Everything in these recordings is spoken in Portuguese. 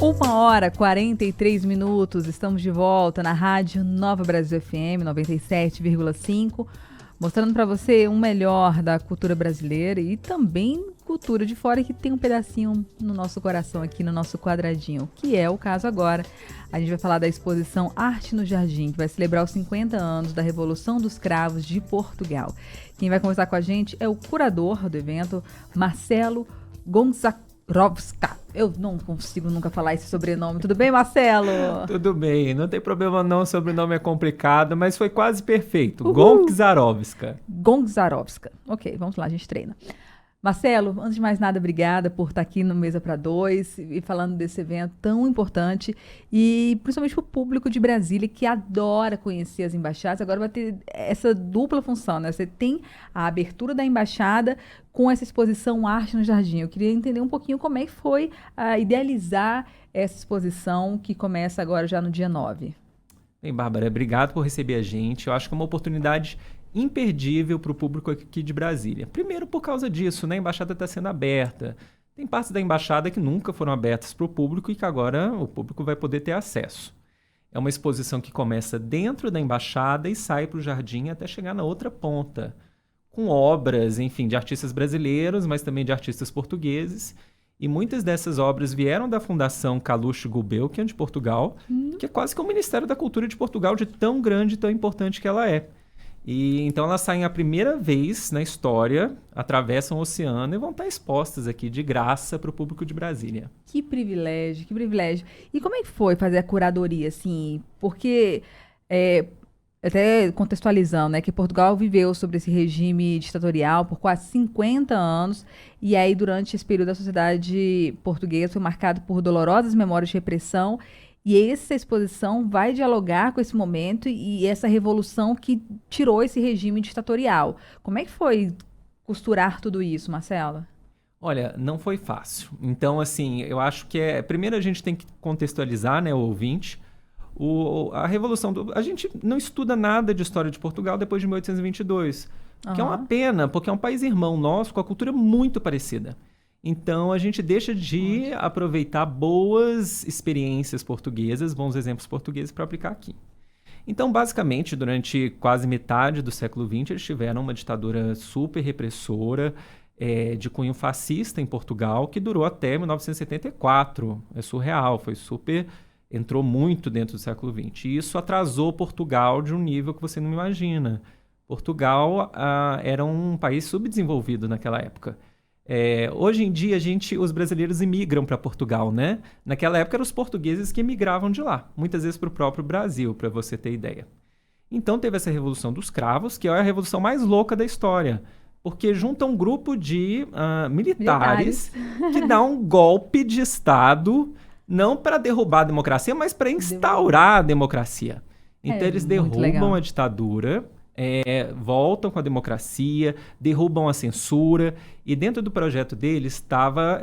1h43, estamos de volta na Rádio Nova Brasil FM 97,5, mostrando para você o melhor da cultura brasileira e também cultura de fora que tem um pedacinho no nosso coração aqui no nosso quadradinho, que é o caso agora. A gente vai falar da exposição Arte no Jardim, que vai celebrar os 50 anos da Revolução dos Cravos de Portugal. Quem vai conversar com a gente é o curador do evento, Marcelo Gonçalves. Eu não consigo nunca falar esse sobrenome. Tudo bem, Marcelo? Tudo bem, não tem problema não, o sobrenome é complicado, mas foi quase perfeito. Uhul. Gonçarovska. Ok, vamos lá, a gente treina. Marcelo, antes de mais nada, obrigada por estar aqui no Mesa para Dois e falando desse evento tão importante e principalmente para o público de Brasília que adora conhecer as embaixadas. Agora vai ter essa dupla função, né? Você tem a abertura da embaixada com essa exposição Arte no Jardim. Eu queria entender um pouquinho como é que foi idealizar essa exposição que começa agora já no dia 9. Bem, Bárbara, obrigado por receber a gente. Eu acho que é uma oportunidade imperdível para o público aqui de Brasília. Primeiro por causa disso, né? A embaixada está sendo aberta. Tem partes da embaixada que nunca foram abertas para o público e que agora o público vai poder ter acesso. É uma exposição que começa dentro da embaixada e sai para o jardim até chegar na outra ponta, com obras, enfim, de artistas brasileiros, mas também de artistas portugueses. E muitas dessas obras vieram da Fundação Calouste Gulbenkian de Portugal, que é quase que o Ministério da Cultura de Portugal, de tão grande e tão importante que ela é. E então elas saem a primeira vez na história, atravessam o oceano e vão estar expostas aqui de graça para o público de Brasília. Que privilégio, que privilégio. E como é que foi fazer a curadoria, assim? Porque, até contextualizando, né, que Portugal viveu sobre esse regime ditatorial por quase 50 anos, e aí durante esse período a sociedade portuguesa foi marcada por dolorosas memórias de repressão. E essa exposição vai dialogar com esse momento e essa revolução que tirou esse regime ditatorial. Como é que foi costurar tudo isso, Marcelo? Olha, não foi fácil. Então, assim, eu acho que primeiro a gente tem que contextualizar, né, o ouvinte. A Revolução... A gente não estuda nada de história de Portugal depois de 1822, que é uma pena, porque é um país irmão nosso com a cultura muito parecida. Então, a gente deixa de aproveitar boas experiências portuguesas, bons exemplos portugueses para aplicar aqui. Então, basicamente, durante quase metade do século XX, eles tiveram uma ditadura super repressora, de cunho fascista em Portugal, que durou até 1974. É surreal, entrou muito dentro do século XX. E isso atrasou Portugal de um nível que você não imagina. Portugal era um país subdesenvolvido naquela época. Hoje em dia, os brasileiros imigram para Portugal, né? Naquela época, eram os portugueses que imigravam de lá, muitas vezes para o próprio Brasil, para você ter ideia. Então, teve essa Revolução dos Cravos, que é a revolução mais louca da história, porque junta um grupo de militares que dá um golpe de Estado, não para derrubar a democracia, mas para instaurar a democracia. Então, eles derrubam a ditadura... voltam com a democracia, derrubam a censura, e dentro do projeto deles estava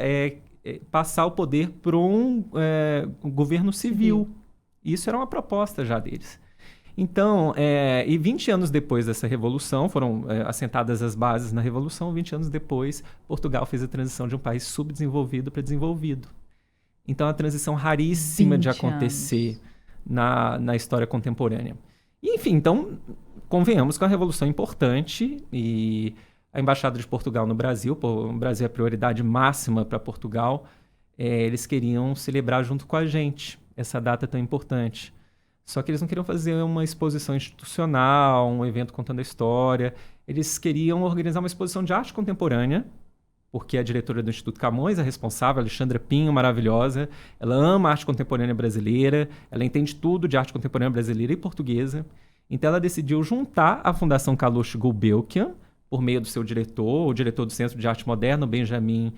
passar o poder para um governo civil. Isso era uma proposta já deles. Então, e 20 anos depois dessa revolução, foram assentadas as bases na revolução, 20 anos depois, Portugal fez a transição de um país subdesenvolvido para desenvolvido. Então, é uma transição raríssima de acontecer na história contemporânea. E, enfim, então... Convenhamos que é uma revolução importante e a Embaixada de Portugal no Brasil, o Brasil é a prioridade máxima para Portugal, eles queriam celebrar junto com a gente essa data tão importante. Só que eles não queriam fazer uma exposição institucional, um evento contando a história. Eles queriam organizar uma exposição de arte contemporânea, porque a diretora do Instituto Camões, a responsável, Alexandra Pinho, maravilhosa, ela ama a arte contemporânea brasileira, ela entende tudo de arte contemporânea brasileira e portuguesa. Então, ela decidiu juntar a Fundação Calouste Gulbenkian, por meio do seu diretor, o diretor do Centro de Arte Moderna, Benjamin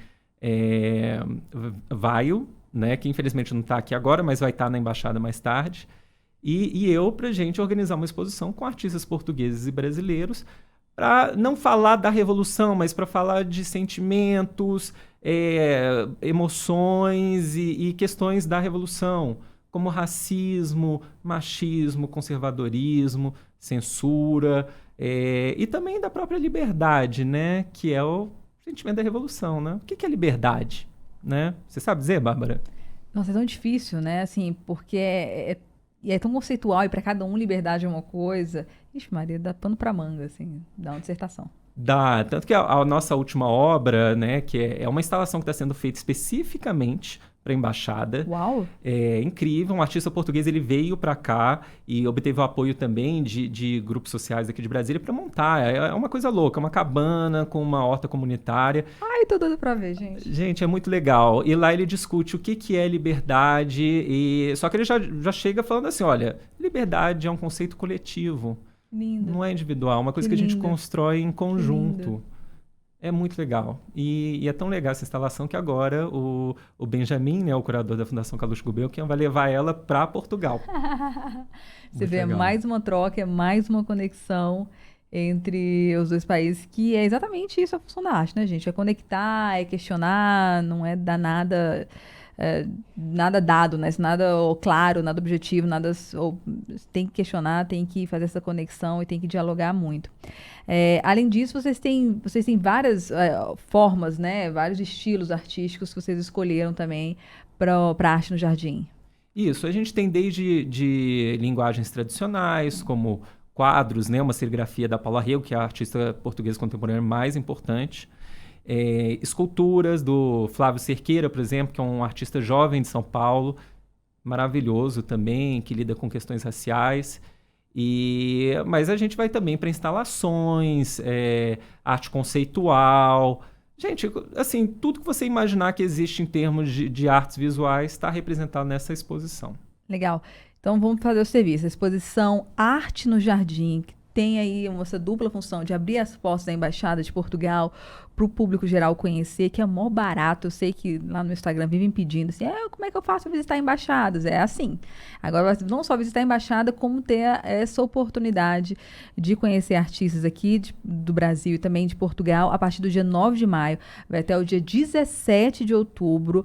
Weil, né, que infelizmente não está aqui agora, mas vai estar na embaixada mais tarde, e eu, para a gente organizar uma exposição com artistas portugueses e brasileiros, para não falar da Revolução, mas para falar de sentimentos, emoções e questões da Revolução, como racismo, machismo, conservadorismo, censura, e também da própria liberdade, né? Que é o sentimento da revolução, né? O que é liberdade, né? Você sabe dizer, Bárbara? Nossa, é tão difícil, né? Assim, porque é tão conceitual e para cada um liberdade é uma coisa. Ixi, Maria, dá pano pra manga, assim, dá uma dissertação. Dá, tanto que a nossa última obra, né, que é uma instalação que está sendo feita especificamente para a embaixada. Uau! É incrível, um artista português, ele veio para cá e obteve o apoio também de grupos sociais aqui de Brasília para montar. É uma coisa louca, uma cabana com uma horta comunitária. Ai, tô doida pra ver, gente. Gente, é muito legal. E lá ele discute o que é liberdade, só que ele já chega falando assim, olha, liberdade é um conceito coletivo. Lindo. Não é individual, é uma coisa que a gente constrói em conjunto. É muito legal. E é tão legal essa instalação que agora o Benjamin, né, o curador da Fundação Carlos Gulbenkian, vai levar ela para Portugal. Você vê, legal. Mais uma troca, é mais uma conexão entre os dois países, que é exatamente isso a função da arte, né, gente? É conectar, é questionar, não é dar nada... nada dado, né? Nada claro, nada objetivo, nada. Tem que questionar, tem que fazer essa conexão e tem que dialogar muito. Além disso, vocês têm várias formas, né? Vários estilos artísticos que vocês escolheram também para a arte no jardim. Isso, a gente tem desde de linguagens tradicionais, como quadros, né? Uma serigrafia da Paula Rego, que é a artista portuguesa contemporânea mais importante. Esculturas do Flávio Cerqueira, por exemplo, que é um artista jovem de São Paulo, maravilhoso também, que lida com questões raciais. Mas a gente vai também para instalações, arte conceitual. Gente, assim, tudo que você imaginar que existe em termos de artes visuais está representado nessa exposição. Legal. Então vamos fazer o serviço. A exposição Arte no Jardim, que tem aí essa dupla função de abrir as portas da Embaixada de Portugal para o público geral conhecer, que é mó barato. Eu sei que lá no Instagram vivem pedindo assim, como é que eu faço para visitar embaixadas? É assim. Agora, não só visitar a embaixada, como ter essa oportunidade de conhecer artistas aqui do Brasil e também de Portugal, a partir do dia 9 de maio, vai até o dia 17 de outubro.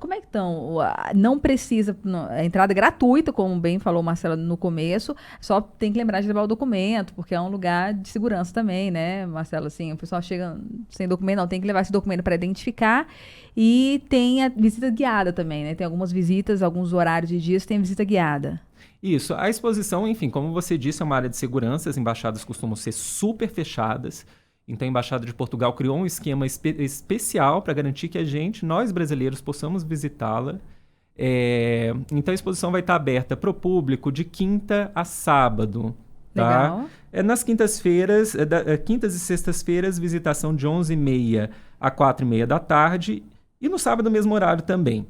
Como é que estão? Não precisa, a entrada é gratuita, como bem falou Marcela no começo, só tem que lembrar de levar o documento, porque é um lugar de segurança também, né, Marcela? Assim, o pessoal chega sem documento, não, tem que levar esse documento para identificar. E tem a visita guiada também, né? Tem algumas visitas, alguns horários de dias, tem visita guiada. Isso, a exposição, enfim, como você disse, é uma área de segurança, as embaixadas costumam ser super fechadas, então a Embaixada de Portugal criou um esquema especial para garantir que nós brasileiros, possamos visitá-la. Então a exposição vai estar aberta para o público de quinta a sábado. Tá? Legal. Nas quintas-feiras, quintas e sextas-feiras, visitação de 11h30 a 4h30 da tarde e no sábado, mesmo horário também.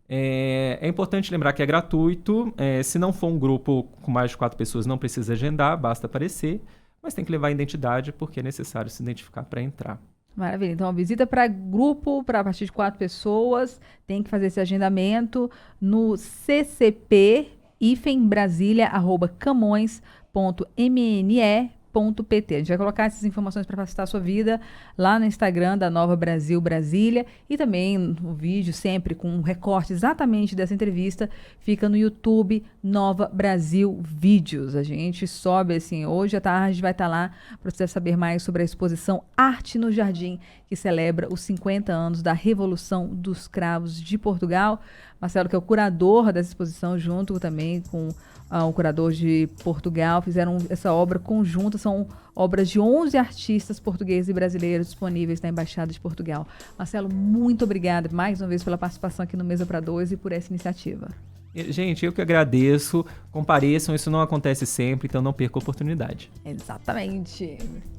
É importante lembrar que é gratuito. Se não for um grupo com mais de 4 pessoas, não precisa agendar, basta aparecer. Mas tem que levar a identidade porque é necessário se identificar para entrar. Maravilha. Então, a visita para grupo, para a partir de 4 pessoas, tem que fazer esse agendamento no ccp-brasilia@camões.mne.pt. A gente vai colocar essas informações para facilitar a sua vida lá no Instagram da Nova Brasil Brasília e também no vídeo sempre com um recorte exatamente dessa entrevista fica no YouTube Nova Brasil Vídeos. A gente sobe assim, hoje à tarde vai estar lá para você saber mais sobre a exposição Arte no Jardim, que celebra os 50 anos da Revolução dos Cravos de Portugal. Marcelo, que é o curador dessa exposição, junto também com o curador de Portugal, fizeram essa obra conjunta. São obras de 11 artistas portugueses e brasileiros disponíveis na Embaixada de Portugal. Marcelo, muito obrigada mais uma vez pela participação aqui no Mesa para Dois e por essa iniciativa. Gente, eu que agradeço. Compareçam, isso não acontece sempre, então não perca a oportunidade. Exatamente.